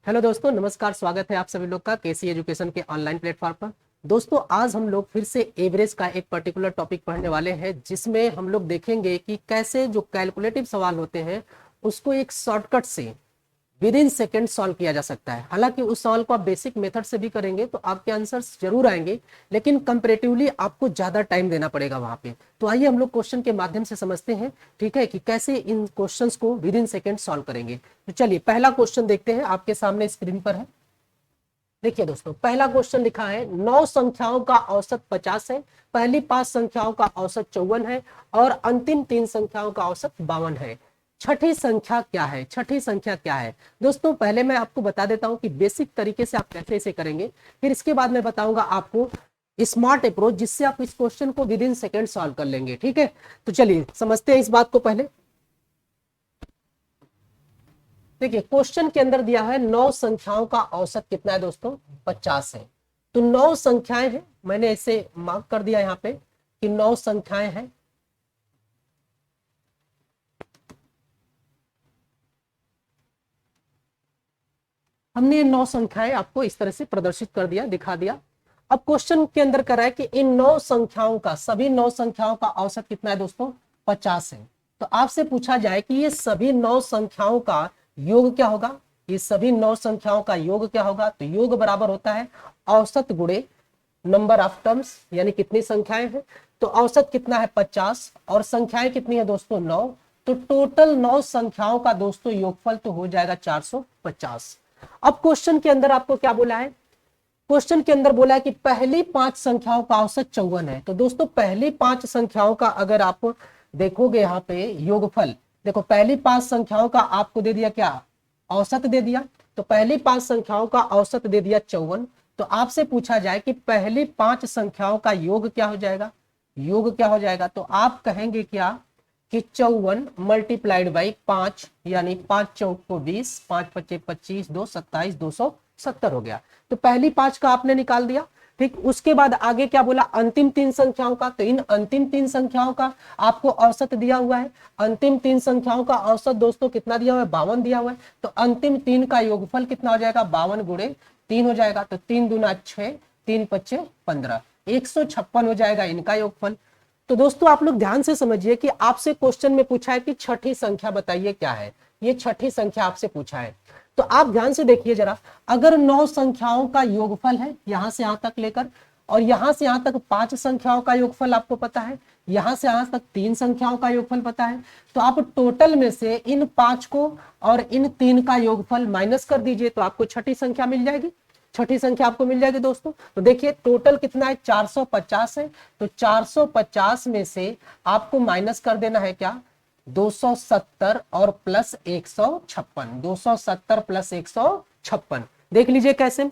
Hello दोस्तों, नमस्कार। स्वागत है आप सभी लोग का केसी एजुकेशन के ऑनलाइन प्लेटफॉर्म पर। दोस्तों, आज हम लोग फिर से एवरेज का एक पर्टिकुलर टॉपिक पढ़ने वाले हैं, जिसमें हम लोग देखेंगे कि कैसे जो कैलकुलेटिव सवाल होते हैं उसको एक शॉर्टकट से विद इन सेकेंड सॉल्व किया जा सकता है। हालांकि उस सवाल को आप बेसिक मेथड से भी करेंगे तो आपके आंसर्स जरूर आएंगे, लेकिन कंपैरेटिवली आपको ज्यादा टाइम देना पड़ेगा वहां पे। तो आइए हम लोग क्वेश्चन के माध्यम से समझते हैं, ठीक है, कि कैसे इन क्वेश्चंस को विद इन सेकेंड सॉल्व करेंगे। तो चलिए पहला क्वेश्चन देखते हैं, आपके सामने स्क्रीन पर है। देखिए दोस्तों, पहला क्वेश्चन लिखा है 9 संख्याओं का औसत 50 है, पहली 5 संख्याओं का औसत 54 है और अंतिम 3 संख्याओं का औसत 52 है। छठी संख्या क्या है? छठी संख्या क्या है दोस्तों? पहले मैं आपको बता देता हूं कि बेसिक तरीके से आप कैसे इसे करेंगे, फिर इसके बाद मैं बताऊंगा आपको स्मार्ट अप्रोच, जिससे आप इस क्वेश्चन को विद इन सेकेंड सॉल्व कर लेंगे। ठीक है, तो चलिए समझते हैं इस बात को। पहले देखिए, क्वेश्चन के अंदर दिया है 9 संख्याओं का औसत कितना है दोस्तों? 50 है। तो 9 संख्याएं हैं, मैंने इसे मार्क कर दिया यहाँ पे कि 9 संख्याएं हैं। हमने ये 9 संख्याएं आपको इस तरह से प्रदर्शित कर दिया, दिखा दिया। अब क्वेश्चन के अंदर कह रहा है कि इन 9 संख्याओं का, सभी 9 संख्याओं का औसत कितना है दोस्तों? 50 है। तो आपसे पूछा जाए कि ये सभी 9 संख्याओं का योग क्या होगा? ये सभी 9 संख्याओं का योग क्या होगा? तो योग बराबर होता है औसत गुणे नंबर ऑफ टर्म्स, यानी कितनी संख्याएं हैं। तो औसत कितना है? 50, और संख्याएं कितनी है दोस्तों? 9। तो टोटल 9 संख्याओं का दोस्तों योगफल तो हो जाएगा 450। अब क्वेश्चन के अंदर आपको क्या बोला है? क्वेश्चन के अंदर बोला है कि पहली 5 संख्याओं का औसत 54 है। तो दोस्तों, पहली 5 संख्याओं का अगर आप देखोगे यहाँ पे योगफल, देखो पहली 5 संख्याओं का आपको दे दिया क्या? औसत दे दिया। तो पहली 5 संख्याओं का औसत दे दिया 54। तो आपसे पूछा जाए कि पहली 5 संख्याओं का योग क्या हो जाएगा? योग क्या हो जाएगा? तो आप कहेंगे क्या कि 54 मल्टीप्लाइड बाई 5, यानी 5 चौक को 20, 5 पच्चे 25, 2 27, 270 हो गया। तो पहली 5 का आपने निकाल दिया। ठीक, उसके बाद आगे क्या बोला? अंतिम 3 संख्याओं का। तो इन अंतिम 3 संख्याओं का आपको औसत दिया हुआ है। अंतिम 3 संख्याओं का औसत दोस्तों कितना दिया हुआ है? 52 दिया हुआ है। तो अंतिम 3 का योगफल कितना हो जाएगा? 52 गुणे 3 हो जाएगा। तो 3 दूना 6, 3 पच्चे 15, 156 हो जाएगा इनका योगफल। तो दोस्तों, आप लोग ध्यान से समझिए कि आपसे क्वेश्चन में पूछा है कि छठी संख्या बताइए क्या है। ये छठी संख्या आपसे पूछा है। तो आप ध्यान से देखिए जरा, अगर 9 संख्याओं का योगफल है यहां से यहां तक लेकर, और यहां से यहां तक 5 संख्याओं का योगफल आपको पता है, यहां से यहां तक 3 संख्याओं का योगफल पता है, तो आप टोटल में से इन 5 को और इन 3 का योगफल माइनस कर दीजिए, तो आपको छठी संख्या मिल जाएगी। छठी संख्या आपको मिल जाएगी दोस्तों। तो देखिए टोटल कितना है? 450 है। तो 450 में से आपको माइनस कर देना है क्या? 270 और प्लस 156। 270 प्लस 156, देख लीजिए कैसे।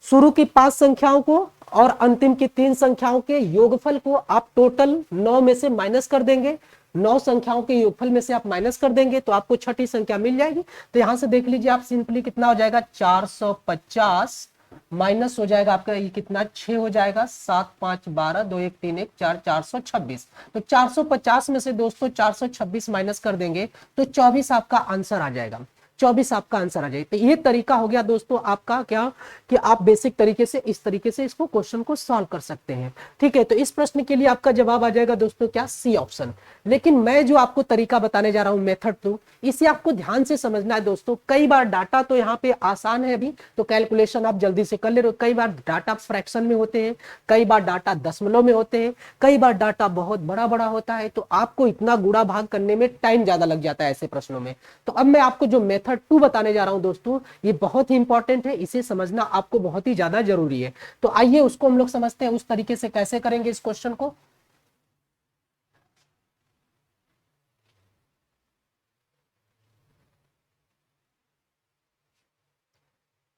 शुरू की 5 संख्याओं को और अंतिम की 3 संख्याओं के योगफल को आप टोटल 9 में से माइनस कर देंगे। 9 संख्याओं के योगफल में से आप माइनस कर देंगे तो आपको छठी संख्या मिल जाएगी। तो यहां से देख लीजिए आप, सिंपली कितना हो जाएगा? 450 माइनस हो जाएगा आपका ये कितना? 6 हो जाएगा। 7 5 12, 2 1 3 1 4, 426। तो 450 में से दोस्तों 426 माइनस कर देंगे तो 24 आपका आंसर आ जाएगा। 24 आपका आंसर आ जाए। तो ये तरीका हो गया दोस्तों आपका क्या, कि आप बेसिक तरीके से इस तरीके से इसको क्वेश्चन को सॉल्व कर सकते हैं। ठीक है, तो इस प्रश्न के लिए आपका जवाब आ जाएगा दोस्तों क्या? C option. लेकिन मैं जो आपको तरीका बताने जा रहा हूं, मेथड 2, इसे आपको ध्यान से समझना है दोस्तों। कई बार डाटा तो यहाँ पे आसान है अभी, तो कैलकुलेशन आप जल्दी से कर ले रहे हो। कई बार डाटा फ्रैक्शन में होते हैं, कई बार डाटा दशमलव में होते हैं, कई बार डाटा बहुत बड़ा बड़ा होता है, तो आपको इतना गुणा भाग करने में टाइम ज्यादा लग जाता है ऐसे प्रश्नों में। तो अब मैं आपको जो मेथड 2 बताने जा रहा हूं दोस्तों, ये बहुत ही इंपॉर्टेंट है, इसे समझना आपको बहुत ही ज्यादा जरूरी है। तो आइए उसको हम लोग समझते हैं, उस तरीके से कैसे करेंगे इस क्वेश्चन को।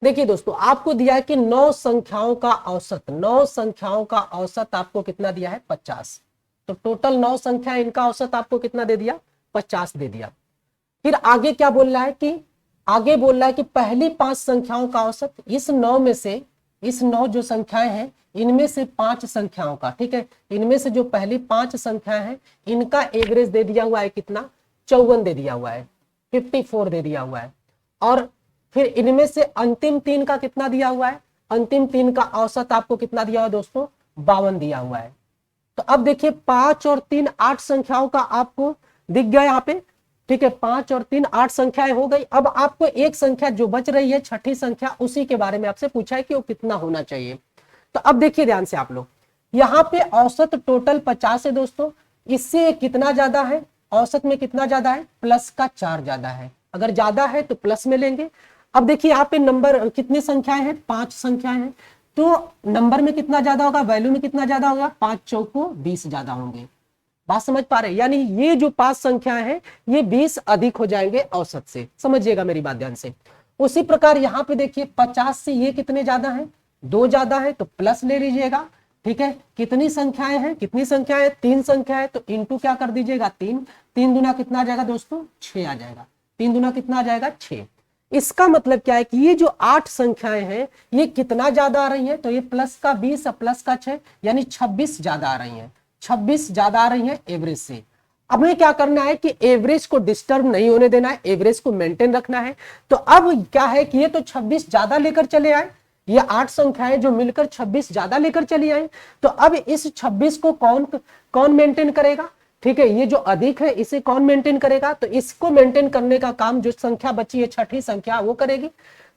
देखिए दोस्तों, आपको दिया है कि 9 संख्याओं का औसत, 9 संख्याओं का औसत आपको कितना दिया है? 50। तो टोटल 9 संख्या, इनका औसत आपको कितना दे दिया? 50 दे दिया। फिर आगे क्या बोल रहा है कि, आगे बोल रहा है कि पहली 5 संख्याओं का औसत, इस 9 में से, इस 9 जो संख्याएं हैं इनमें से 5 संख्याओं का, ठीक है, इनमें से जो पहली 5 संख्याएं हैं इनका एवरेज दे दिया हुआ है कितना? 54 दे दिया हुआ है, 54 दे दिया हुआ है। और फिर इनमें से अंतिम 3 का कितना दिया हुआ है, अंतिम 3 का औसत आपको कितना दिया हुआ है दोस्तों, 52 दिया हुआ है। तो अब देखिए 5 और 3 8 संख्याओं का आपको दिख गया यहाँ पे, ठीक है, 5 और 3 8 संख्याएं हो गई। अब आपको एक संख्या जो बच रही है, छठी संख्या, उसी के बारे में आपसे पूछा है कि वो कितना होना चाहिए। तो अब देखिए ध्यान से आप लोग, यहाँ पे औसत टोटल 50 है दोस्तों, इससे कितना ज्यादा है, औसत में कितना ज्यादा है, प्लस का 4 ज्यादा है, अगर ज्यादा है तो प्लस में लेंगे। अब देखिए यहाँ पे नंबर कितनी संख्याएं हैं, 5 संख्याएं हैं, तो नंबर में कितना ज्यादा होगा, वैल्यू में कितना ज्यादा होगा, 5 चौको 20 ज्यादा होंगे। बात समझ पा रहे हैं, यानी ये जो 5 संख्याएं हैं ये 20 अधिक हो जाएंगे औसत से, समझिएगा मेरी बात ध्यान से। उसी प्रकार यहाँ पे देखिए 50 से ये कितने ज्यादा है, 2 ज्यादा है, तो प्लस ले लीजिएगा, ठीक है। कितनी संख्याएं हैं, कितनी संख्याएं, 3 संख्या है, तो इंटू क्या कर दीजिएगा, 3, 3 दुना कितना आ जाएगा दोस्तों, 6 आ जाएगा, 3 दुना कितना आ जाएगा, 6। इसका मतलब क्या है कि ये जो 8 संख्याएं हैं ये कितना ज्यादा आ रही है, तो ये प्लस का 20 और प्लस का 6 यानी 26 ज्यादा आ रही है, 26 ज्यादा आ रही है एवरेज से। अब हमें क्या करना है कि एवरेज को डिस्टर्ब नहीं होने देना है, एवरेज को मेंटेन रखना है। तो अब क्या है कि ये तो 26 ज्यादा लेकर चले आए, ये 8 संख्याएं जो मिलकर 26 ज्यादा लेकर चली आई, तो अब इस 26 को कौन मेंटेन करेगा, ठीक है, ये जो अधिक है इसे कौन मेंटेन करेगा, तो इसको मेंटेन करने का काम जो संख्या बची है छठी संख्या वो करेगी।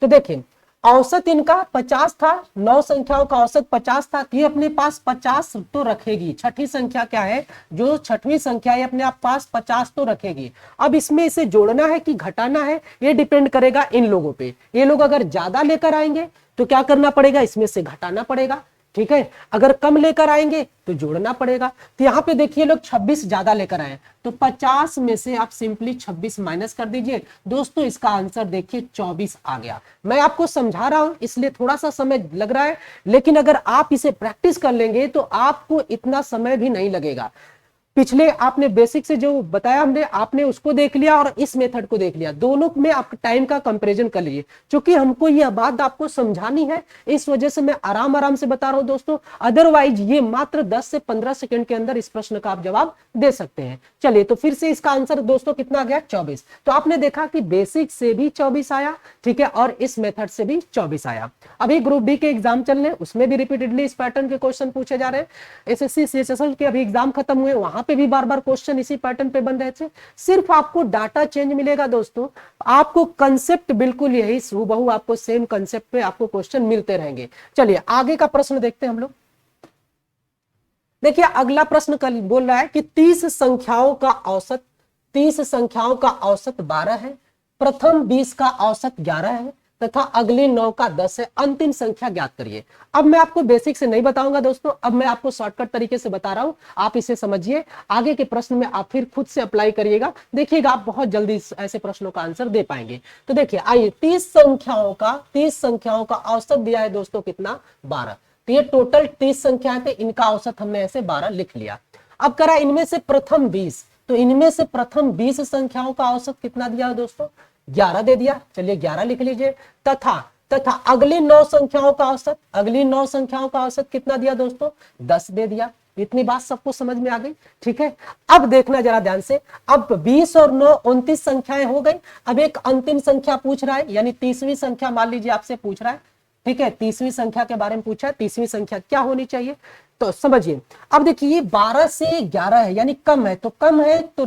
तो देखिए औसत इनका 50 था, 9 संख्याओं का औसत 50 था, ये अपने पास 50 तो रखेगी। छठी संख्या क्या है, जो छठवीं संख्या है अपने आप पास 50 तो रखेगी। अब इसमें इसे जोड़ना है कि घटाना है, ये डिपेंड करेगा इन लोगों पे। ये लोग अगर ज्यादा लेकर आएंगे तो क्या करना पड़ेगा, इसमें से घटाना पड़ेगा, ठीक है। अगर कम लेकर आएंगे तो जोड़ना पड़ेगा। तो यहाँ पे देखिए लोग 26 ज्यादा लेकर आए, तो 50 में से आप सिंपली 26 माइनस कर दीजिए दोस्तों, इसका आंसर देखिए 24 आ गया। मैं आपको समझा रहा हूं इसलिए थोड़ा सा समय लग रहा है, लेकिन अगर आप इसे प्रैक्टिस कर लेंगे तो आपको इतना समय भी नहीं लगेगा। पिछले आपने बेसिक से जो बताया हमने, आपने उसको देख लिया और इस मेथड को देख लिया, दोनों में आप टाइम का कंपैरिजन कर लीजिए। क्योंकि हमको यह बात आपको समझानी है, इस वजह से मैं आराम से बता रहा हूं दोस्तों, अदरवाइज ये मात्र 10 से 15 सेकंड के अंदर इस प्रश्न का आप जवाब दे सकते हैं। चलिए तो फिर से इसका आंसर दोस्तों कितना आ गया, 24। तो आपने देखा कि बेसिक से भी 24 आया, ठीक है, और इस मेथड से भी 24 आया। अभी ग्रुप डी के एग्जाम चल रहे हैं, उसमें भी रिपीटेडली इस पैटर्न के क्वेश्चन पूछे जा रहे हैं। एसएससी सीएचएसएल के अभी एग्जाम खत्म हुए, वहां पे भी बार बार क्वेश्चन इसी पैटर्न पे बन रहे थे। सिर्फ आपको डाटा चेंज मिलेगा दोस्तों, आपको कंसेप्ट बिल्कुल यही हूबहू आपको सेम कंसेप्ट पे आपको क्वेश्चन मिलते रहेंगे। चलिए आगे का प्रश्न देखते हैं हम लोग। देखिए अगला प्रश्न कल बोल रहा है कि 30 संख्याओं का औसत 12 है, प्रथम 20 का औसत 11 है तथा अगली 9 का 10 है, अंतिम संख्या ज्ञात करिए। अब मैं आपको बेसिक से नहीं बताऊंगा दोस्तों, अब मैं आपको शॉर्टकट तरीके से बता रहा हूं, आप इसे समझिए। आगे के प्रश्न में आप फिर खुद से अप्लाई करिएगा, देखिएगा आप बहुत जल्दी ऐसे प्रश्नों का आंसर दे पाएंगे। तो देखिए आइए, 30 संख्याओं का औसत दिया है दोस्तों कितना, 12। तो ये टोटल 30 संख्याएं थे, इनका औसत हमने ऐसे 12 लिख लिया। अब करा इनमें से प्रथम 20, तो इनमें से प्रथम 20 संख्याओं का औसत कितना दिया है दोस्तों, 11 दे दिया। चलिए 11 लिख लीजिए। तथा अगली 9 संख्याओं का औसत कितना दिया दोस्तों, 10 दे दिया। इतनी बात सबको समझ में आ गई, ठीक है। अब देखना जरा ध्यान से, अब 20 और 9 29 संख्याएं हो गई। अब एक अंतिम संख्या पूछ रहा है, यानी 30वीं संख्या मान लीजिए आपसे पूछ रहा है, ठीक है, 30वीं संख्या के बारे में पूछा है, 30वीं संख्या क्या होनी चाहिए, तो समझिए। अब देखिए 12 से 11 है, यानी कम है, तो कम है तो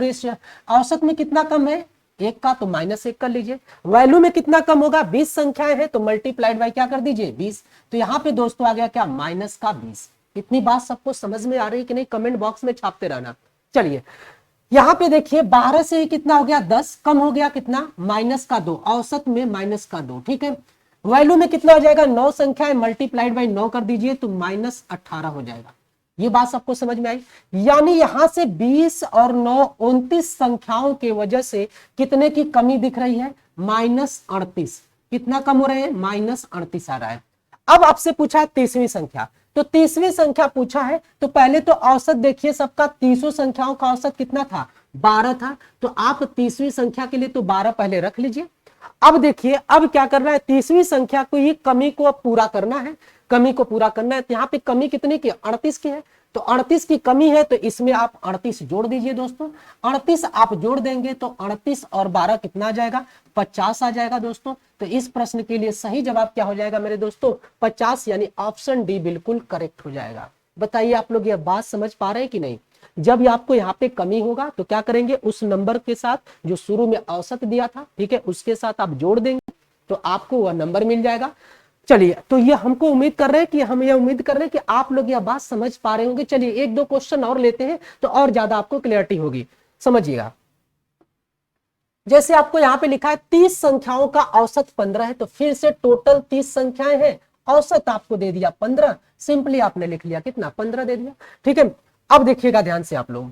औसत में कितना कम है, 1 का, तो -1 कर लीजिए। वैल्यू में कितना कम होगा, 20 संख्याएं हैं तो मल्टीप्लाइड बाय क्या कर दीजिए, 20। तो यहाँ पे दोस्तों आ गया क्या, -20। इतनी बात सबको समझ में आ रही है कि नहीं, कमेंट बॉक्स में छापते रहना। चलिए यहाँ पे देखिए 12 से कितना हो गया, 10, कम हो गया कितना, -2, औसत में -2, ठीक है। वैल्यू में कितना हो जाएगा, 9 संख्या है, मल्टीप्लाइड बाय 9 कर दीजिए तो -18 हो जाएगा। ये बात सबको समझ में आई। यानी यहां से 20 और 9 29 संख्याओं के वजह से कितने की कमी दिख रही है, -38। कितना कम हो रहे हैं, -38 आ रहा है। अब आपसे पूछा है 30वीं संख्या, तो 30वीं संख्या पूछा है तो पहले तो औसत देखिए सबका, 30 संख्याओं का औसत कितना था, 12 था। तो आप 30वीं संख्या के लिए तो 12 पहले रख लीजिए। अब देखिए अब क्या करना है, 30वीं संख्या को, ये कमी को अब पूरा करना है, तो यहाँ पे कमी कितने की, 38 की है। तो 38 की कमी है, तो इसमें आप 38 जोड़ दीजिए दोस्तों। 38 आप जोड़ देंगे तो 38 और 12 कितना आ जाएगा, 50 आ जाएगा दोस्तों। तो इस प्रश्न के लिए सही जवाब क्या हो जाएगा मेरे दोस्तों, 50, यानी ऑप्शन डी बिल्कुल करेक्ट हो जाएगा। बताइए आप लोग यह बात समझ पा रहे हैं कि नहीं। जब आपको यहाँ पे कमी होगा तो क्या करेंगे, उस नंबर के साथ जो शुरू में औसत दिया था, ठीक है, उसके साथ आप जोड़ देंगे तो आपको वह नंबर मिल जाएगा। चलिए, तो ये हमको उम्मीद कर रहे हैं कि हम ये उम्मीद कर रहे हैं कि आप लोग यह बात समझ पा रहे होंगे। चलिए एक दो क्वेश्चन और लेते हैं तो और ज्यादा आपको क्लियरिटी होगी। समझिएगा, जैसे आपको यहाँ पे लिखा है 30 संख्याओं का औसत 15 है, तो फिर से टोटल 30 संख्याएं हैं, औसत आपको दे दिया 15, सिंपली आपने लिख लिया कितना, 15 दे दिया। ठीक है, अब देखिएगा ध्यान से आप लोग,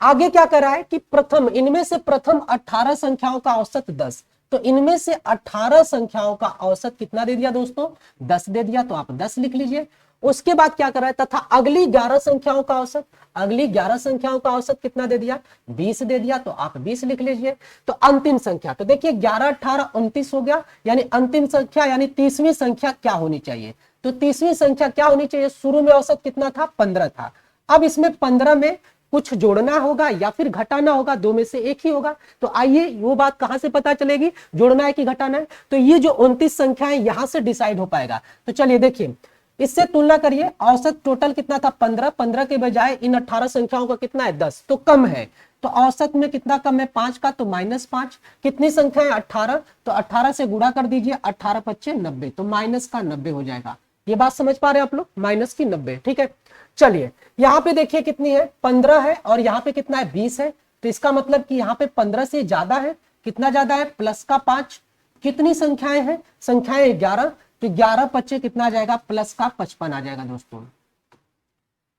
आगे क्या कर रहा है कि प्रथम, इनमें से प्रथम 18 संख्याओं का औसत 10, तो इनमें से 18 संख्याओं का औसत कितना दे दिया दोस्तों, 10 दे दिया, तो आप 10 लिख लीजिए। उसके बाद क्या कर रहा है, तथा अगली 11 संख्याओं का औसत, अगली 11 संख्याओं का औसत कितना दे दिया, 20 दे दिया, तो आप 20 लिख लीजिए। तो अंतिम संख्या, तो देखिए 11 18 29 हो गया, यानी अंतिम संख्या यानी 30वीं संख्या क्या होनी चाहिए, तो 30वीं संख्या क्या होनी चाहिए, शुरू में औसत कितना था, 15 था। अब इसमें 15 में कुछ जोड़ना होगा या फिर घटाना होगा, दो में से एक ही होगा। तो आइए वो बात कहां से पता चलेगी, जोड़ना है कि घटाना है, तो ये जो 29 संख्या है यहां से डिसाइड हो पाएगा। तो चलिए देखिए, इससे तुलना करिए, औसत टोटल कितना था 15, 15 के बजाय इन 18 संख्याओं का कितना है 10, तो कम है। तो औसत में कितना कम है, 5 का, तो -5। कितनी संख्या है 18, तो 18 से गुणा कर दीजिए, 18 पच्चे 90, तो माइनस का 90 हो जाएगा। ये बात समझ पा रहे हैं आप लोग, माइनस की 90। ठीक है, चलिए यहाँ पे देखिए कितनी है, 15 है, और यहाँ पे कितना है 20 है, तो इसका मतलब कि यहाँ पे 15 से ज्यादा है, कितना ज्यादा है, प्लस का 5। कितनी संख्याएं हैं, संख्याएं 11, तो 11 पच्चे कितना आ जाएगा, प्लस का 55 आ जाएगा दोस्तों।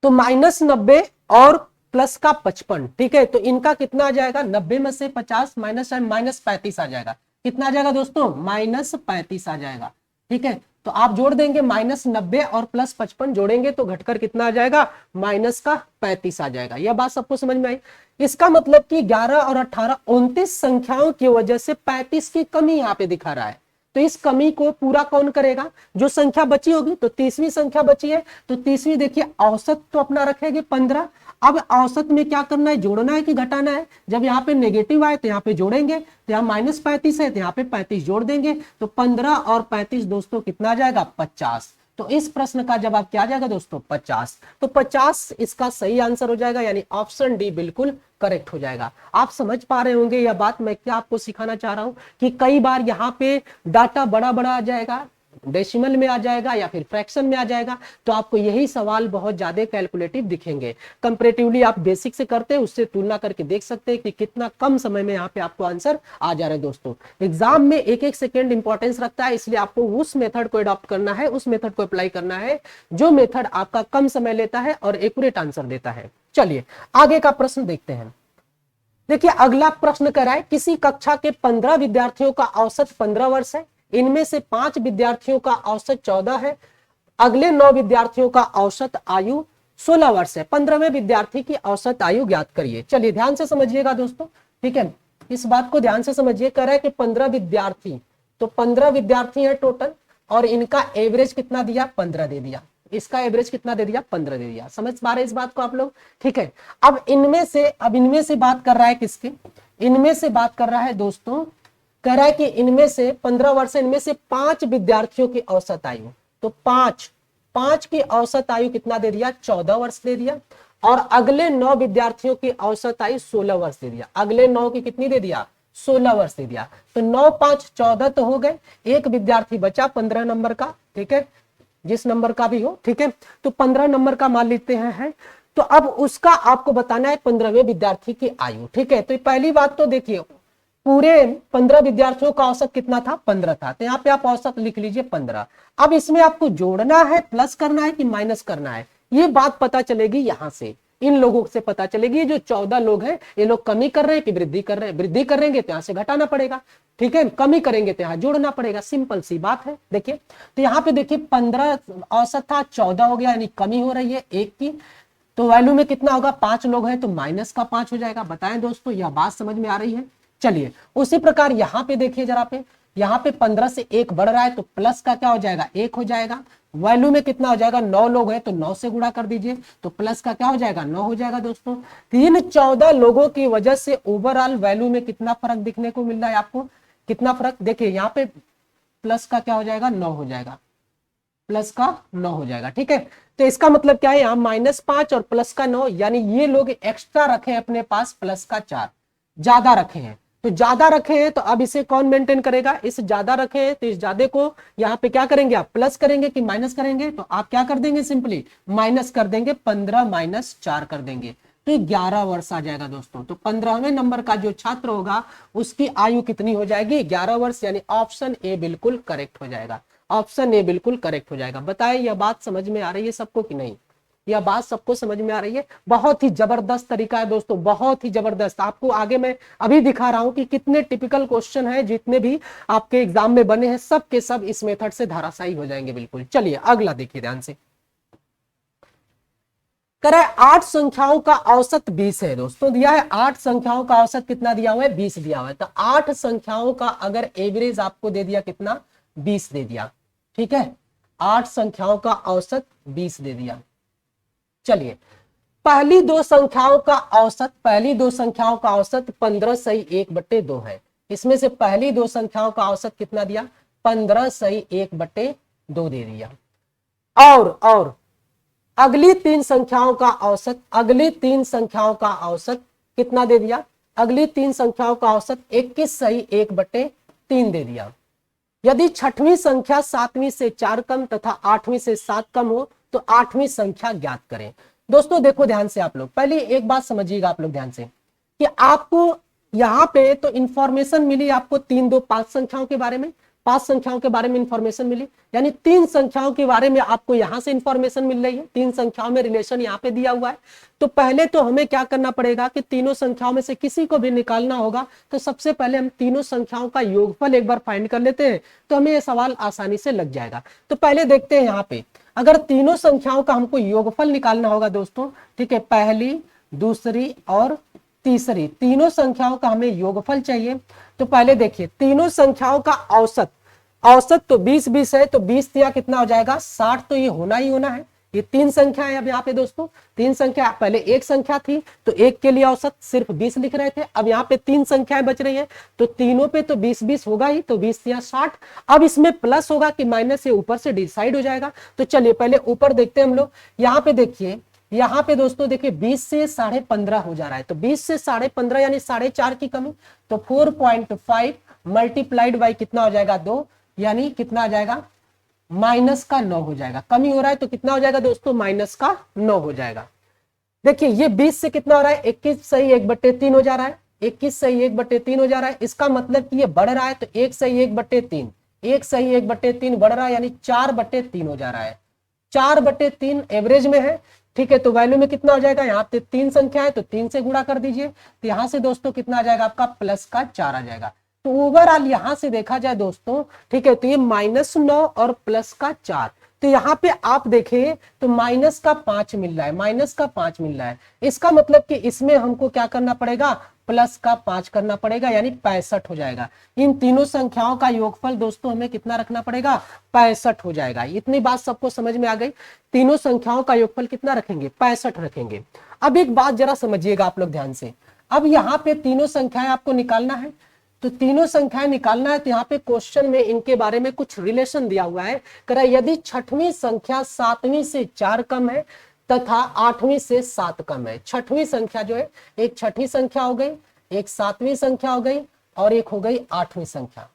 तो -90 और प्लस का 55, ठीक है, तो इनका कितना आ जाएगा, 90 में से 50 माइनस -35 आ जाएगा। कितना आ जाएगा दोस्तों, -35 आ जाएगा। ठीक है, तो आप जोड़ देंगे -90 और +55 जोड़ेंगे तो घटकर कितना आ जाएगा, -35 आ जाएगा। यह बात सबको समझ में आई। इसका मतलब कि 11 और 18 29 संख्याओं की वजह से 35 की कमी यहाँ पे दिखा रहा है। तो इस कमी को पूरा कौन करेगा, जो संख्या बची होगी, तो 30वीं संख्या बची है, तो 30वीं देखिए औसत तो अपना रखेंगे 15। अब औसत में क्या करना है, जोड़ना है कि घटाना है। जब यहाँ पे नेगेटिव आए तो यहाँ पे जोड़ेंगे, तो यहाँ -35 है तो यहाँ पे 35 जोड़ देंगे, तो 15 और 35 दोस्तों कितना आ जाएगा, 50। तो इस प्रश्न का जवाब क्या आ जाएगा दोस्तों, 50। तो 50 इसका सही आंसर हो जाएगा, यानी ऑप्शन डी बिल्कुल करेक्ट हो जाएगा। आप समझ पा रहे होंगे यह बात मैं क्या आपको सिखाना चाह रहा हूं, कि कई बार यहाँ पे डाटा बड़ा बड़ा आ जाएगा, डेसिमल में आ जाएगा या फिर फ्रैक्शन में आ जाएगा, तो आपको यही सवाल बहुत ज्यादा कैलकुलेटिव दिखेंगे। कंपैरेटिवली आप बेसिक से करते हैं, उससे तुलना करके देख सकते हैं कि कितना कम समय में यहाँ पे आपको आंसर आ जा रहा है। दोस्तों एग्जाम में एक एक सेकेंड इंपॉर्टेंस रखता है, इसलिए आपको उस मेथड को अडॉप्ट करना है, उस मेथड को अप्लाई करना है जो मेथड आपका कम समय लेता है और एक्यूरेट आंसर देता है। चलिए आगे का प्रश्न देखते हैं। देखिए अगला प्रश्न कह रहा है, किसी कक्षा के 15 विद्यार्थियों का औसत 15 वर्ष है, इनमें से 5 विद्यार्थियों का औसत 14 है, अगले 9 विद्यार्थियों का औसत आयु 16 वर्ष है, 15वें विद्यार्थी की औसत आयु ज्ञात करिए। चलिए ध्यान से समझिएगा दोस्तों, ठीक है, इस बात को ध्यान से समझिए। कह रहा है कि 15 विद्यार्थी, तो 15 विद्यार्थी है टोटल, और इनका एवरेज कितना दिया, 15 दे दिया, इसका एवरेज कितना दे दिया, 15 दे दिया। समझ पा रहे इस बात को आप लोग, ठीक है। अब इनमें से बात कर रहा है किसकी, इनमें से बात कर रहा है दोस्तों, कह रहा है कि इनमें से 15 वर्ष, इनमें से 5 विद्यार्थियों की औसत आयु, तो 5 की औसत आयु कितना दे दिया, 14 वर्ष दे दिया, और अगले 9 विद्यार्थियों की औसत आयु 16 वर्ष दे दिया। अगले 9 की कितनी दे दिया, 16 वर्ष दे दिया। तो 9 5 14 तो हो गए, एक विद्यार्थी बचा 15 नंबर का, ठीक है, जिस नंबर का भी हो, ठीक है, तो 15 नंबर का मान लेते हैं। तो अब उसका आपको बताना है 15वें विद्यार्थी की आयु, ठीक है। तो पहली बात तो देखिए, पूरे 15 विद्यार्थियों का औसत कितना था, 15 था, तो यहाँ पे आप औसत लिख लीजिए 15। अब इसमें आपको जोड़ना है, प्लस करना है कि माइनस करना है, ये बात पता चलेगी यहां से, इन लोगों से पता चलेगी। ये जो 14 लोग हैं, ये लोग कमी कर रहे हैं कि वृद्धि कर रहे हैं, वृद्धि करेंगे तो यहाँ से घटाना पड़ेगा, ठीक है, कमी करेंगे तो यहाँ जोड़ना पड़ेगा, सिंपल सी बात है। देखिए तो यहाँ पे देखिए 15 औसत था, 14 हो गया, यानी कमी हो रही है 1 की, तो वैल्यू में कितना होगा, 5 लोग हैं तो माइनस का 5 हो जाएगा। बताएं दोस्तों, यह बात समझ में आ रही है। चलिए उसी प्रकार यहाँ पे देखिए जरा पे, यहाँ पे 15 से 1 बढ़ रहा है तो प्लस का क्या हो जाएगा 1 हो जाएगा। वैल्यू में कितना हो जाएगा 9 लोग हैं तो 9 से गुणा कर दीजिए तो प्लस का क्या हो जाएगा 9 हो जाएगा दोस्तों। तो इन 14 लोगों की वजह से ओवरऑल वैल्यू में कितना फर्क दिखने को मिल रहा है आपको, कितना फर्क देखिए यहाँ पे प्लस का क्या हो जाएगा 9 हो जाएगा, प्लस का 9 हो जाएगा। ठीक है, तो इसका मतलब क्या है यहाँ -5 और प्लस का 9, यानी ये लोग एक्स्ट्रा रखे हैं अपने पास प्लस का 4, ज्यादा रखे हैं। तो ज्यादा रखे हैं तो अब इसे कौन मेंटेन करेगा, इस ज्यादा रखे हैं तो इस ज्यादा को यहाँ पे क्या करेंगे आप प्लस करेंगे कि माइनस करेंगे, तो आप क्या कर देंगे सिंपली माइनस कर देंगे, 15 - 4 कर देंगे तो 11 वर्ष आ जाएगा दोस्तों। तो 15वें नंबर का जो छात्र होगा उसकी आयु कितनी हो जाएगी 11 वर्ष, यानी ऑप्शन ए बिल्कुल करेक्ट हो जाएगा, ऑप्शन ए बिल्कुल करेक्ट हो जाएगा। बताइए यह बात समझ में आ रही है सबको कि नहीं, यह बात सबको समझ में आ रही है। बहुत ही जबरदस्त तरीका है दोस्तों, बहुत ही जबरदस्त। आपको आगे मैं अभी दिखा रहा हूं कि कितने टिपिकल क्वेश्चन है, जितने भी आपके एग्जाम में बने हैं सब के सब इस मेथड से धाराशायी हो जाएंगे बिल्कुल। चलिए अगला देखिए ध्यान से, करे 8 संख्याओं का औसत 20 है दोस्तों, दिया है 8 संख्याओं का औसत कितना दिया हुआ है 20 दिया हुआ है। तो 8 संख्याओं का अगर एवरेज आपको दे दिया कितना 20 दे दिया, ठीक है 8 संख्याओं का औसत 20 दे दिया। चलिए पहली दो संख्याओं का औसत, पहली दो संख्याओं का औसत 15/1/2 है। इसमें से पहली दो संख्याओं का औसत कितना दिया 15/1/2 दे दिया। और अगली 3 संख्याओं का औसत, अगली 3 संख्याओं का औसत कितना दे दिया, अगली 3 संख्याओं का औसत 21/1/3 दे दिया। यदि छठवीं संख्या 7वीं से 4 कम तथा 8वीं से 7 कम हो तो 8वीं संख्या ज्ञात करें। दोस्तों देखो ध्यान से आप लोग, पहले एक बात समझिएगा आप लोग ध्यान से कि आपको यहाँ पे तो इंफॉर्मेशन मिली आपको 3, 2, 5 संख्याओं के बारे में, 5 संख्याओं के बारे में इंफॉर्मेशन मिली, यानी 3 संख्याओं के बारे में आपको यहां से इंफॉर्मेशन मिल रही है, 3 संख्याओं में रिलेशन यहाँ पे दिया हुआ है। तो पहले तो हमें क्या करना पड़ेगा कि तीनों संख्याओं में से किसी को भी निकालना होगा। तो सबसे पहले हम तीनों संख्याओं का योगफल एक बार फाइंड कर लेते हैं तो हमें यह सवाल आसानी से लग जाएगा। तो पहले देखते हैं यहाँ पे, अगर तीनों संख्याओं का हमको योगफल निकालना होगा दोस्तों, ठीक है पहली, दूसरी और तीसरी, तीनों संख्याओं का हमें योगफल चाहिए। तो पहले देखिए तीनों संख्याओं का औसत, औसत तो 20-20 है तो 20 दिया कितना हो जाएगा 60, तो ये होना ही होना है। ये 3 संख्या है अब यहाँ पे दोस्तों, 3 संख्या, पहले एक संख्या थी तो एक के लिए औसत सिर्फ 20 लिख रहे थे, अब यहाँ पे 3 संख्याएं बच रही है तो तीनों पे तो 20-20 होगा ही, तो 20 या 60। अब इसमें प्लस होगा कि माइनस, ये ऊपर से डिसाइड हो जाएगा। तो चलिए पहले ऊपर देखते हैं हम लोग। यहाँ पे देखिए, यहाँ पे दोस्तों देखिए 20 से 15.5 हो जा रहा है, तो 20 से 15.5 यानी 4.5 की कमी, तो 4.5 मल्टीप्लाइड बाई कितना हो जाएगा 2, यानी कितना आ जाएगा -9 हो जाएगा। कमी हो रहा है तो कितना हो जाएगा दोस्तों -9 हो जाएगा। देखिए ये 20 से कितना हो रहा है 21/1/3 हो जा रहा है, 21/1/3 हो जा रहा है। इसका मतलब कि ये बढ़ रहा है तो 1/1/3, 1/1/3 बढ़ रहा है, यानी 4/3 हो जा रहा है, 4/3 एवरेज में है। ठीक है, तो वैल्यू में कितना हो जाएगा, यहाँ पे 3 संख्या है तो 3 से गुणा कर दीजिए, तो यहाँ से दोस्तों कितना आ जाएगा आपका +4 आ जाएगा। तो ओवरऑल यहां से देखा जाए दोस्तों, ठीक है, तो ये -9 और +4, तो यहाँ पे आप देखें तो -5 मिल रहा है, -5 मिल रहा है। इसका मतलब कि इसमें हमको क्या करना पड़ेगा +5 करना पड़ेगा, यानी 65 हो जाएगा। इन तीनों संख्याओं का योगफल दोस्तों हमें कितना रखना पड़ेगा 65 हो जाएगा। इतनी बात सबको समझ में आ गई। तीनों संख्याओं का योगफल कितना रखेंगे 65 रखेंगे। अब एक बात जरा समझिएगा आप लोग ध्यान से, अब यहाँ पे तीनों संख्याएं आपको निकालना है, तो तीनों संख्याएं निकालना है तो यहाँ पे क्वेश्चन में इनके बारे में कुछ रिलेशन दिया हुआ है। करा यदि छठवीं संख्या 7वीं से 4 कम है तथा 8वीं से 7 कम है, छठवीं संख्या जो है, एक छठी संख्या हो गई, एक 7वीं संख्या हो गई और एक हो गई 8वीं संख्या।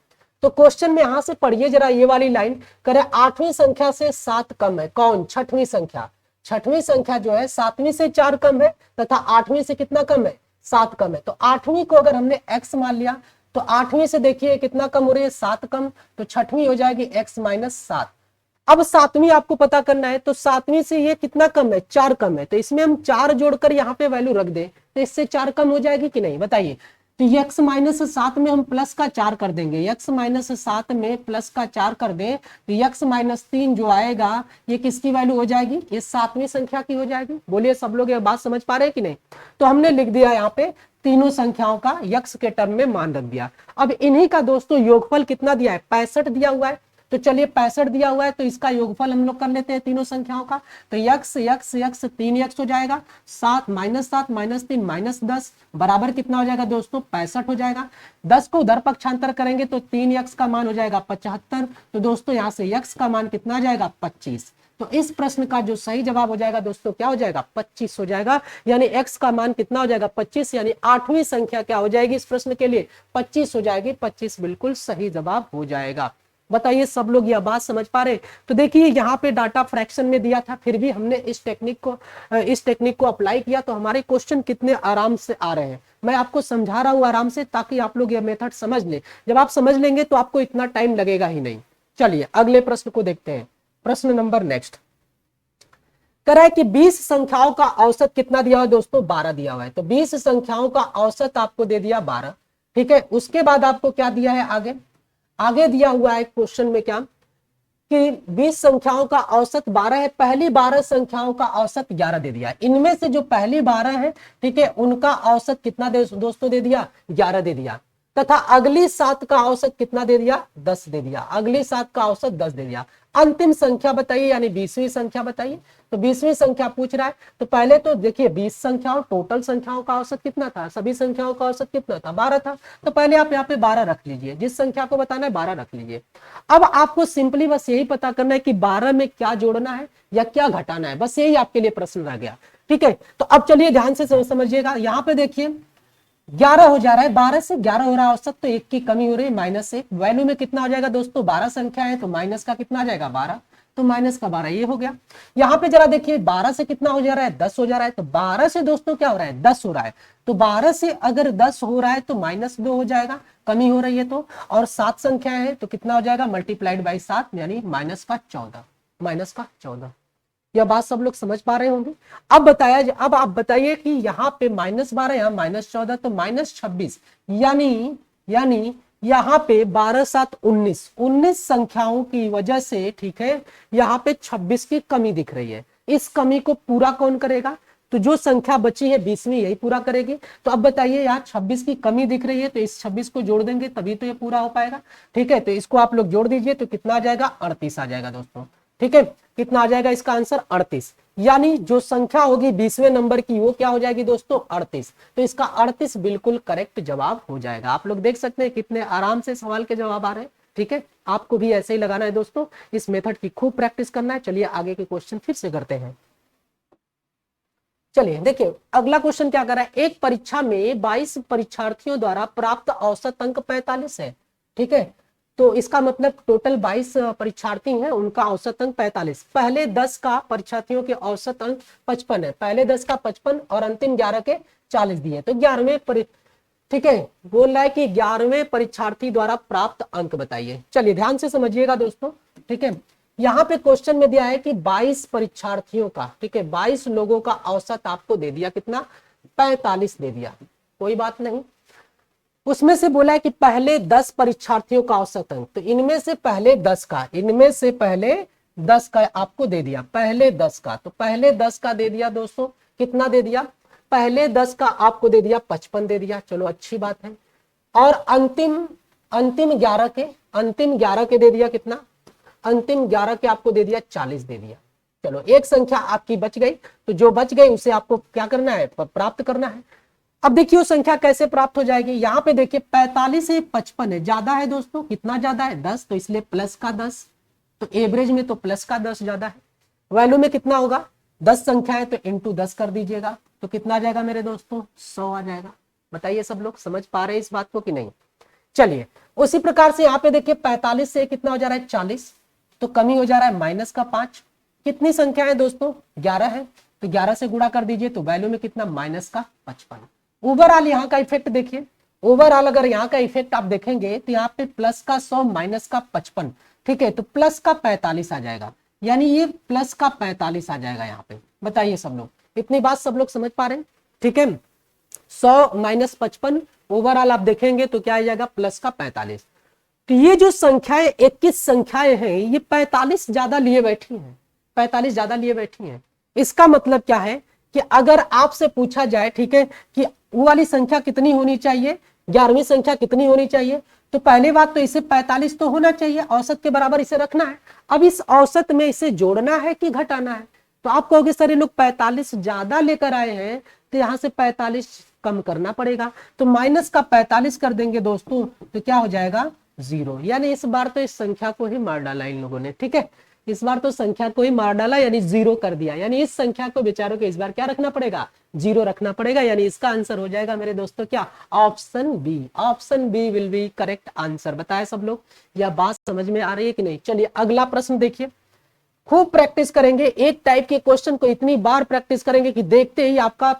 तो क्वेश्चन में यहां से पढ़िए जरा ये वाली लाइन, करे 8वीं संख्या से 7 कम है, कौन छठवीं संख्या, छठवीं संख्या जो है 7वीं से 4 कम है तथा 8वीं से कितना कम है 7 कम है। तो 8वीं को अगर हमने x मान लिया तो 8वीं से देखिए कितना कम हो रही है 7 कम, तो छठवीं हो जाएगी x - 7। अब 7वीं आपको पता करना है, तो 7वीं से ये कितना कम है 4 कम है, तो इसमें हम 4 जोड़कर यहाँ पे वैल्यू रख दे तो इससे 4 कम हो जाएगी कि नहीं बताइए। तो x - 7 में हम +4 कर देंगे, x - 7 में +4 कर दे तो x - 3 जो आएगा ये किसकी वैल्यू हो जाएगी, ये 7वीं संख्या की हो जाएगी। बोलिए सब लोग ये बात समझ पा रहे हैं कि नहीं। तो हमने लिख दिया यहाँ पे तीनों संख्याओं का यक्स के टर्म में मान रख दिया। अब इन्हीं का दोस्तों योगफल कितना दिया है, 65 दिया हुआ है। तो चलिए 65 दिया हुआ है तो इसका योगफल हम लोग कर लेते हैं तीनों संख्याओं का। तो यक्स यक्स यक्स 3 यक्स हो जाएगा, 7 -7 -3 -10 बराबर कितना हो जाएगा दोस्तों, 65 हो जाएगा। 10 को उधर पक्षांतर करेंगे तो 3 यक्स का मान हो जाएगा 75। तो दोस्तों यहाँ से यक्स का मान कितना आ जाएगा, 25। तो इस प्रश्न का जो सही जवाब हो जाएगा दोस्तों क्या हो जाएगा, 25 हो जाएगा। यानी x का मान कितना हो जाएगा, 25। यानी 8वीं संख्या क्या हो जाएगी इस प्रश्न के लिए, 25 हो जाएगी। 25 बिल्कुल सही जवाब हो जाएगा। बताइए सब लोग यह बात समझ पा रहे। तो देखिए यहाँ पे डाटा फ्रैक्शन में दिया था, फिर भी हमने इस टेक्निक को अप्लाई किया तो हमारे क्वेश्चन कितने आराम से आ रहे हैं। मैं आपको समझा रहा हूँ आराम से ताकि आप लोग यह मेथड समझ लें। जब आप समझ लेंगे तो आपको इतना टाइम लगेगा ही नहीं। चलिए अगले प्रश्न को देखते हैं। प्रश्न नंबर नेक्स्ट कह रहा है कि 20 संख्याओं का औसत कितना दिया हुआ है दोस्तों, 12 दिया हुआ है। तो 20 संख्याओं का औसत आपको दे दिया 12, ठीक है। उसके बाद आपको क्या दिया है, आगे दिया हुआ है क्वेश्चन में क्या कि 20 संख्याओं का औसत 12 है, पहली 12 संख्याओं का औसत 11 दे दिया। इनमें से जो पहली 12 है, ठीक है, उनका औसत कितना दोस्तों दे दिया, 11 दे दिया। तथा अगली 7 का औसत कितना दे दिया, 10 दे दिया। अगली 7 का औसत 10 दे दिया। अंतिम संख्या बताइए, यानी 20वीं संख्या बताइए। तो 20वीं संख्या पूछ रहा है। तो पहले तो देखिए 20 संख्याओं, टोटल संख्याओं का औसत कितना था, सभी संख्याओं का औसत कितना था, 12 था। तो पहले आप यहाँ पे 12 रख लीजिए, जिस संख्या को बताना है 12 रख लीजिए। अब आपको सिंपली बस यही पता करना है कि 12 में क्या जोड़ना है या क्या घटाना है, बस यही आपके लिए प्रश्न रह गया, ठीक है। तो अब चलिए ध्यान से समझिएगा। यहाँ पे देखिए 11 हो जा रहा है, 12 से 11 हो रहा है औसत, तो 1 की कमी हो रही है, -1। वैल्यू में कितना हो जाएगा दोस्तों, 12 संख्या है तो माइनस का कितना आ जाएगा, 12। तो माइनस का 12 ये हो गया। यहाँ पे जरा देखिए 12 से कितना हो जा रहा है, 10 हो जा रहा है। तो 12 से दोस्तों क्या हो रहा है, 10 हो रहा है। तो 12 से अगर 10 हो रहा है तो -2 हो जाएगा, कमी हो रही है तो। और 7 संख्या है तो कितना हो जाएगा, मल्टीप्लाइड बाई 7 यानी -14। यह बात सब लोग समझ पा रहे होंगे। अब आप बताइए कि यहाँ पे -12, यहाँ -14, तो -26 यानी यहाँ पे 12 7 19 संख्याओं की वजह से, ठीक है, यहाँ पे 26 की कमी दिख रही है। इस कमी को पूरा कौन करेगा, तो जो संख्या बची है 20वीं यही पूरा करेगी। तो अब बताइए यहाँ 26 की कमी दिख रही है तो इस 26 को जोड़ देंगे तभी तो ये पूरा हो पाएगा, ठीक है। तो इसको आप लोग जोड़ दीजिए तो कितना आ जाएगा, 38 आ जाएगा दोस्तों, ठीक है। कितना आ जाएगा इसका आंसर, 38। यानी जो संख्या होगी 20वें नंबर की वो क्या हो जाएगी दोस्तों, 38। तो इसका 38 बिल्कुल करेक्ट जवाब हो जाएगा। आप लोग देख सकते हैं कितने आराम से सवाल के जवाब आ रहे हैं, ठीक है। आपको भी ऐसे ही लगाना है दोस्तों, इस मेथड की खूब प्रैक्टिस करना है। चलिए आगे के क्वेश्चन फिर से करते हैं। चलिए देखिए अगला क्वेश्चन क्या कर रहा है, एक परीक्षा में 22 परीक्षार्थियों द्वारा प्राप्त औसत अंक 45 है, ठीक है। तो इसका मतलब टोटल 22 परीक्षार्थी हैं, उनका औसत अंक 45। पहले 10 का परीक्षार्थियों के औसत अंक 55 है, पहले 10 का 55 और अंतिम 11 के 40 दिए। तो 11वें, ठीक है, बोल रहा है कि 11वें परीक्षार्थी द्वारा प्राप्त अंक बताइए। चलिए ध्यान से समझिएगा दोस्तों, ठीक है। यहाँ पे क्वेश्चन में दिया है कि 22 परीक्षार्थियों का, ठीक है, 22 लोगों का औसत आपको दे दिया कितना, 45 दे दिया। कोई बात नहीं, उसमें से बोला है कि पहले 10 परीक्षार्थियों का औसत अंक, तो इनमें से पहले 10 का आपको दे दिया, पहले 10 का। तो पहले 10 का दे दिया दोस्तों, कितना दे दिया, पहले 10 का आपको दे दिया 55 दे दिया, चलो अच्छी बात है। और अंतिम 11 के दे दिया कितना, अंतिम 11 के आपको दे दिया 40 दे दिया। चलो एक संख्या आपकी बच गई, तो जो बच गई उसे आपको क्या करना है, प्राप्त करना है। अब देखिए वो संख्या कैसे प्राप्त हो जाएगी। यहाँ पे देखिए 45 से 55 है, ज्यादा है दोस्तों, कितना ज्यादा है, 10, तो इसलिए प्लस का 10, तो एवरेज में तो प्लस का 10 ज्यादा है। वैल्यू में कितना होगा, 10 संख्या है तो इंटू 10 कर दीजिएगा, तो कितना आ जाएगा मेरे दोस्तों, 100 आ जाएगा। बताइए सब लोग समझ पा रहे हैं इस बात को कि नहीं। चलिए उसी प्रकार से यहाँ पे देखिए 45 से कितना हो जा रहा है, 40, तो कमी हो जा रहा है -5। कितनी संख्या है दोस्तों, 11 है, तो 11 से गुणा कर दीजिए तो वैल्यू में कितना, -55। ओवरऑल यहाँ का इफेक्ट देखिए, ओवरऑल अगर यहाँ का इफेक्ट आप देखेंगे तो यहाँ पे प्लस का 100 माइनस का 55, ठीक है, तो प्लस का 45 आ जाएगा, यानी ये प्लस का 45 आ जाएगा यहाँ पे। बताइए सब लोग, इतनी बात सब लोग समझ पा रहे हैं, ठीक है। 100 माइनस 55 ओवरऑल आप देखेंगे तो क्या आ जाएगा, प्लस का 45। तो ये जो संख्याएं 21 संख्याएं हैं, ये 45 ज्यादा लिए बैठी हैं, 45 ज्यादा लिए बैठी हैं। इसका मतलब क्या है कि अगर आपसे पूछा जाए, ठीक है, कि वो वाली संख्या कितनी होनी चाहिए, 11वीं संख्या कितनी होनी चाहिए, तो पहली बात तो इसे 45 तो होना चाहिए, औसत के बराबर इसे रखना है। अब इस औसत में इसे जोड़ना है कि घटाना है, तो आप कहोगे सर ये लोग 45 ज्यादा लेकर आए हैं, तो यहां से 45 कम करना पड़ेगा, तो माइनस का 45 कर देंगे दोस्तों, तो क्या हो जाएगा 0। यानी इस बार तो इस संख्या को ही मार डाला इन लोगों ने, ठीक है, इस बार तो संख्या को ही मार डाला, यानी 0 कर दिया। यानी इस संख्या को बेचारों को इस बार क्या रखना पड़ेगा, 0 रखना पड़ेगा। यानी इसका आंसर हो जाएगा मेरे दोस्तों क्या, option B. Option B will be correct answer. बताए सब लोग, यह बात समझ में आ रही है कि नहीं। चलिए अगला प्रश्न देखिए, खूब प्रैक्टिस करेंगे, एक टाइप के क्वेश्चन को इतनी बार प्रैक्टिस करेंगे कि देखते ही आपका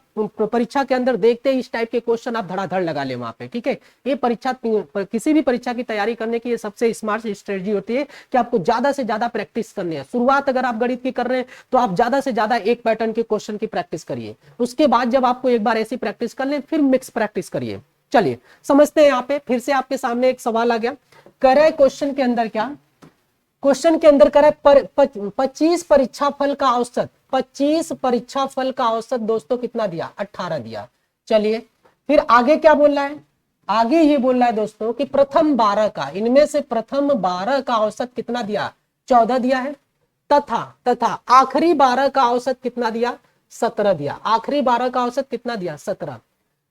परीक्षा के अंदर देखते ही इस टाइप के क्वेश्चन आप धड़ाधड़ लगा ले वहां पे, ठीक है। ये परीक्षा, किसी भी परीक्षा की तैयारी करने की ये सबसे स्मार्ट स्ट्रेटजी होती है कि आपको ज्यादा से ज्यादा प्रैक्टिस करनी है। शुरुआत अगर आप गणित की कर रहे हैं तो आप ज्यादा से ज्यादा एक पैटर्न के क्वेश्चन की प्रैक्टिस करिए, उसके बाद जब आपको एक बार ऐसी प्रैक्टिस कर ले फिर मिक्स प्रैक्टिस करिए। चलिए समझते हैं, यहाँ पे फिर से आपके सामने एक सवाल आ गया, कह रहे क्वेश्चन के अंदर क्या, क्वेश्चन के अंदर करें 25 परीक्षा फल का औसत, 25 परीक्षा फल का औसत दोस्तों कितना दिया, 18 दिया। चलिए फिर आगे क्या बोल रहा है, आगे ये बोल रहा है दोस्तों कि प्रथम 12 का, इनमें से प्रथम 12 का औसत कितना दिया, 14 दिया है, तथा आखिरी 12 का औसत कितना दिया, 17 दिया। आखिरी 12 का औसत कितना दिया, 17।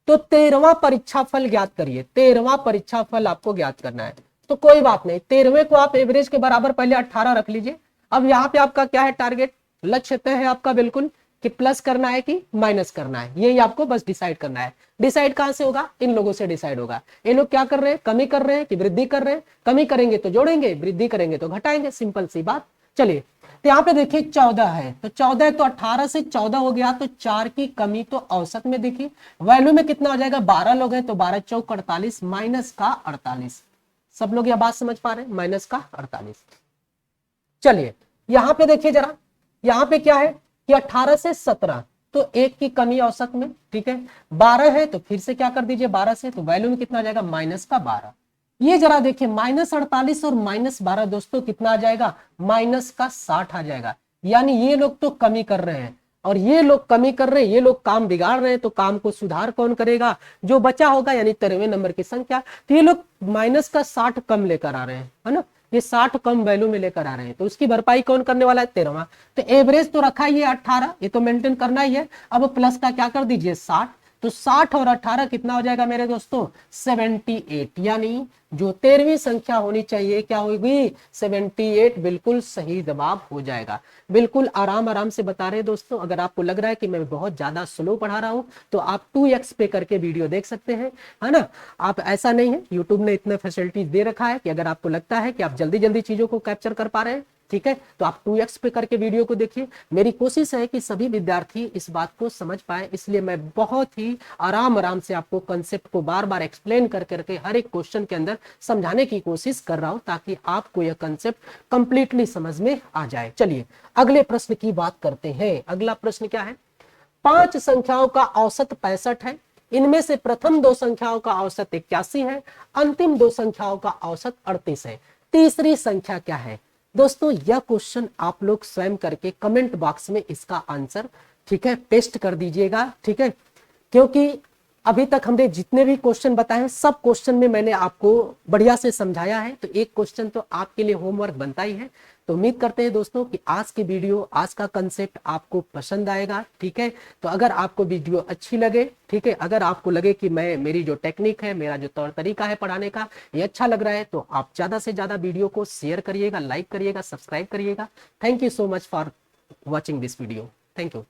तो 13वां परीक्षा फल ज्ञात करिए, 13वां परीक्षा फल आपको ज्ञात करना है। तो कोई बात नहीं, 13वें को आप एवरेज के बराबर पहले 18 रख लीजिए। अब यहाँ पे आपका क्या है टारगेट, लक्ष्य तय है आपका बिल्कुल कि प्लस करना है कि माइनस करना है, यही आपको बस डिसाइड करना है। डिसाइड कहां से होगा, इन लोगों से डिसाइड होगा। ये लोग क्या कर रहे हैं, कमी कर रहे हैं कि वृद्धि कर रहे हैं, कमी करेंगे तो जोड़ेंगे, वृद्धि करेंगे तो घटाएंगे, सिंपल सी बात। चलिए तो यहाँ पे देखिए 14 है, तो 14 है तो 18 से 14 हो गया, तो 4 की कमी तो औसत में देखिए वैल्यू में कितना हो जाएगा, 12 लोग हैं तो 12 चौक 48 माइनस का 48। सब लोग यह बात समझ पा रहे हैं, माइनस का 48। चलिए यहां पे देखिए जरा, यहां पे क्या है कि 18 से 17, तो 1 की कमी औसत में, ठीक है। 12 है तो फिर से क्या कर दीजिए 12 से, तो वैल्यू में कितना आ जाएगा, माइनस का 12। ये जरा देखिए माइनस 48 और माइनस 12 दोस्तों कितना आ जाएगा, माइनस का 60 आ जाएगा। यानी ये लोग तो कमी कर रहे हैं और ये लोग कमी कर रहे हैं, ये लोग काम बिगाड़ रहे हैं, तो काम को सुधार कौन करेगा, जो बचा होगा, यानी 13वें नंबर की संख्या। तो ये लोग माइनस का 60 कम लेकर आ रहे हैं, है ना, ये 60 कम वैल्यू में लेकर आ रहे हैं, तो उसकी भरपाई कौन करने वाला है, 13वां। तो एवरेज तो रखा ही है 18, ये तो मेंटेन करना ही है। अब प्लस का क्या कर दीजिए 60, तो 60 और 18 कितना हो जाएगा मेरे दोस्तों, 78। यानी जो 13वीं संख्या होनी चाहिए क्या होगी, 78 बिल्कुल सही जवाब हो जाएगा। बिल्कुल आराम आराम से बता रहे दोस्तों। अगर आपको लग रहा है कि मैं बहुत ज्यादा स्लो पढ़ा रहा हूं तो आप 2x पे करके वीडियो देख सकते हैं, है ना। आप ऐसा नहीं है, यूट्यूब ने इतने फैसिलिटीज दे रखा है कि अगर आपको लगता है कि आप जल्दी जल्दी चीजों को कैप्चर कर पा रहे हैं, ठीक है, तो आप 2x पे करके वीडियो को देखिए। मेरी कोशिश है कि सभी विद्यार्थी इस बात को समझ पाए, इसलिए मैं बहुत ही आराम आराम से आपको कंसेप्ट को बार बार एक्सप्लेन कर करके हर एक क्वेश्चन के अंदर समझाने की कोशिश कर रहा हूं, ताकि आपको यह कंसेप्ट कंप्लीटली समझ में आ जाए। चलिए अगले प्रश्न की बात करते हैं। अगला प्रश्न क्या है, 5 संख्याओं का औसत 65 है, इनमें से प्रथम 2 संख्याओं का औसत 81 है, अंतिम 2 संख्याओं का औसत 38 है, तीसरी संख्या क्या है। दोस्तों यह क्वेश्चन आप लोग स्वयं करके कमेंट बॉक्स में इसका आंसर, ठीक है, पेस्ट कर दीजिएगा, ठीक है। क्योंकि अभी तक हमने जितने भी क्वेश्चन बताए हैं सब क्वेश्चन में मैंने आपको बढ़िया से समझाया है, तो एक क्वेश्चन तो आपके लिए होमवर्क बनता ही है। तो उम्मीद करते हैं दोस्तों कि आज की वीडियो, आज का कंसेप्ट आपको पसंद आएगा, ठीक है। तो अगर आपको वीडियो अच्छी लगे, ठीक है, अगर आपको लगे कि मेरी जो टेक्निक है, मेरा जो तौर तरीका है पढ़ाने का, ये अच्छा लग रहा है, तो आप ज्यादा से ज्यादा वीडियो को शेयर करिएगा, लाइक करिएगा, सब्सक्राइब करिएगा। Thank you so much for watching this video. Thank you.